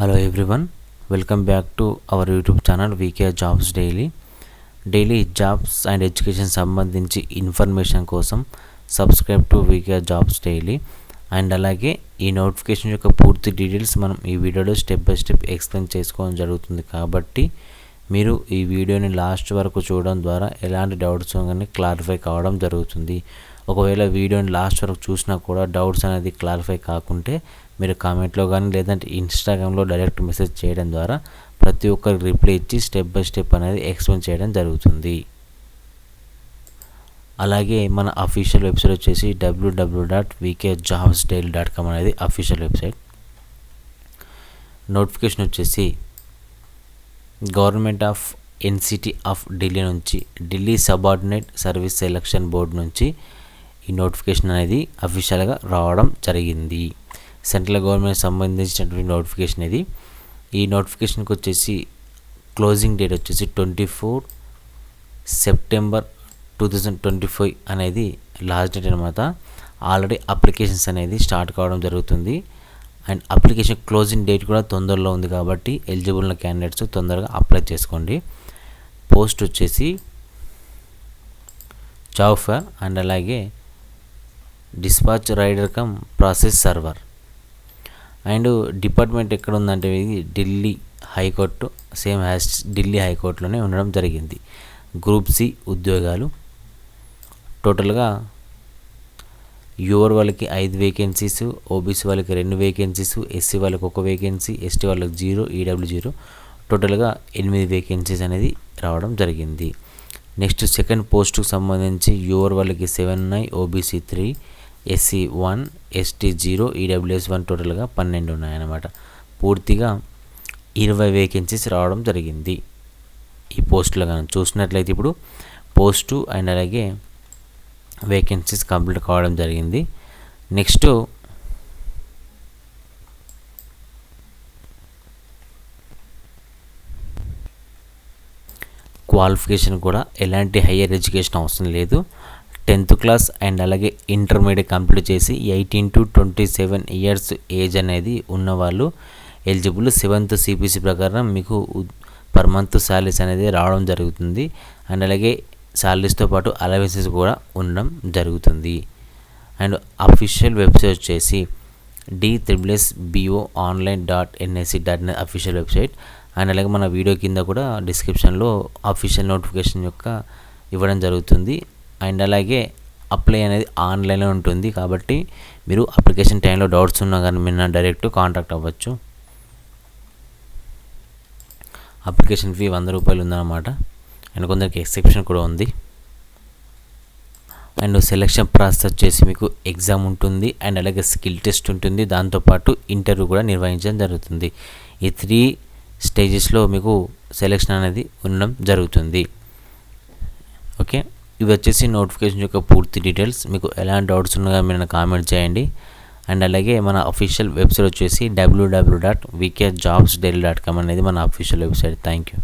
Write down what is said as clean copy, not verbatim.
Hello everyone, welcome back to our YouTube channel VK Jobs daily jobs and education సంబంధించి information కోసం subscribe to VK jobs daily. And అలాగే ఈ notification యొక్క పూర్తి details మనం ఈ వీడియోలో స్టెప్ బై స్టెప్ ఎక్స్ప్లెయిన్ చేసుకోవడం జరుగుతుంది. కాబట్టి మీరు ఈ వీడియోని లాస్ట్ వరకు చూడడం ద్వారా ఎలాంటి డౌట్స్ కానీ క్లారిఫై కావడం జరుగుతుంది. ఒకవేళ వీడియోని లాస్ట్ వరకు చూసినా కూడా డౌట్స్ అనేది క్లారిఫై కాకుంటే మీరు కామెంట్లో కానీ లేదంటే ఇన్స్టాగ్రామ్లో డైరెక్ట్ మెసేజ్ చేయడం ద్వారా ప్రతి ఒక్కరికి రిప్లై ఇచ్చి స్టెప్ బై స్టెప్ అనేది ఎక్స్ప్లెయిన్ చేయడం జరుగుతుంది. అలాగే మన అఫీషియల్ వెబ్సైట్ వచ్చేసి www.vkjobsdaily.com అనేది అఫీషియల్ వెబ్సైట్. నోటిఫికేషన్ వచ్చేసి government of NCT of Delhi నుంచి Delhi subordinate service selection board నుంచి ఈ నోటిఫికేషన్ అనేది అఫీషియల్గా రావడం జరిగింది. సెంట్రల్ గవర్నమెంట్ సంబంధించినటువంటి నోటిఫికేషన్ ఇది. ఈ నోటిఫికేషన్కి వచ్చేసి క్లోజింగ్ డేట్ వచ్చేసి 24 సెప్టెంబర్ 2025 అనేది లాస్ట్ డేట్ అనమాట. ఆల్రెడీ అప్లికేషన్స్ అనేది స్టార్ట్ కావడం జరుగుతుంది. అండ్ అప్లికేషన్ క్లోజింగ్ డేట్ కూడా తొందరలో ఉంది కాబట్టి ఎలిజిబుల్ ఉన్న క్యాండిడేట్స్ తొందరగా అప్లై చేసుకోండి. పోస్ట్ వచ్చేసి చాఫర్ అండ్ అలాగే dispatch rider cum process server. And department ఎక్కడ ఉందంటే ఇది Delhi high court, same as Delhi హైకోర్టులోనే ఉండడం జరిగింది. గ్రూప్ సి ఉద్యోగాలు టోటల్గా యువర్ వాళ్ళకి 5 వేకెన్సీస్, ఓబీసీ వాళ్ళకి 2 వేకెన్సీస్, ఎస్సీ వాళ్ళకి 1 వేకెన్సీ, ఎస్టీ వాళ్ళకి 0, ఈడబ్ల్యూ 0, టోటల్గా 8 వేకెన్సీస్ అనేది రావడం జరిగింది. నెక్స్ట్ సెకండ్ పోస్టుకు సంబంధించి యువర్ వాళ్ళకి 7 ఉన్నాయి, ఓబీసీ 3, ఎస్సీ 1, ఎస్టీ 0, ఈడబ్ల్యూఎస్ 1, టోటల్గా 12 ఉన్నాయన్నమాట. పూర్తిగా 20 వేకెన్సీస్ రావడం జరిగింది. ఈ పోస్టులో కానీ చూసినట్లయితే ఇప్పుడు పోస్టు అండ్ అలాగే వేకెన్సీస్ కంప్లీట్ కావడం జరిగింది. నెక్స్ట్ క్వాలిఫికేషన్ కూడా ఎలాంటి హయ్యర్ ఎడ్యుకేషన్ అవసరం లేదు. 10th క్లాస్ అండ్ అలాగే ఇంటర్మీడియట్ కంప్లీట్ చేసి 18 to 27 ఇయర్స్ ఏజ్ అనేది ఉన్నవాళ్ళు ఎలిజిబుల్. 7th CPC ప్రకారం మీకు పర్ మంత్ శాలరీస్ అనేది రావడం జరుగుతుంది. అండ్ అలాగే శాలరీస్తో పాటు అలవెన్సెస్ కూడా ఉండడం జరుగుతుంది. అండ్ అఫీషియల్ వెబ్సైట్ వచ్చేసి DSSBOonline.NIC.in అఫీషియల్ వెబ్సైట్. అండ్ అలాగే మన వీడియో కింద కూడా డిస్క్రిప్షన్లో అఫీషియల్ నోటిఫికేషన్ యొక్క ఇవ్వడం జరుగుతుంది. అండ్ అలాగే అప్లై అనేది ఆన్లైన్లో ఉంటుంది కాబట్టి మీరు అప్లికేషన్ టైంలో డౌట్స్ ఉన్నా కానీ మీరు డైరెక్ట్ కాంటాక్ట్ అవ్వచ్చు. అప్లికేషన్ ఫీ 100 రూపాయలు ఉందన్నమాట. అండ్ కొందరికి ఎక్సెప్షన్ కూడా ఉంది. అండ్ సెలెక్షన్ ప్రాసెస్ వచ్చేసి మీకు ఎగ్జామ్ ఉంటుంది అండ్ అలాగే స్కిల్ టెస్ట్ ఉంటుంది, దాంతోపాటు ఇంటర్వ్యూ కూడా నిర్వహించడం జరుగుతుంది. ఈ 3 స్టేజెస్లో మీకు సెలెక్షన్ అనేది ఉండడం జరుగుతుంది. ఓకే, ఇవి వచ్చేసి నోటిఫికేషన్ యొక్క పూర్తి డీటెయిల్స్. మీకు ఎలాంటి డౌట్స్ ఉన్నాయో మీరు కామెంట్ చేయండి. అండ్ అలాగే మన అఫీషియల్ వెబ్సైట్ వచ్చేసి www.vkjobsdaily.com అనేది మన అఫీషియల్ వెబ్సైట్. Thank you.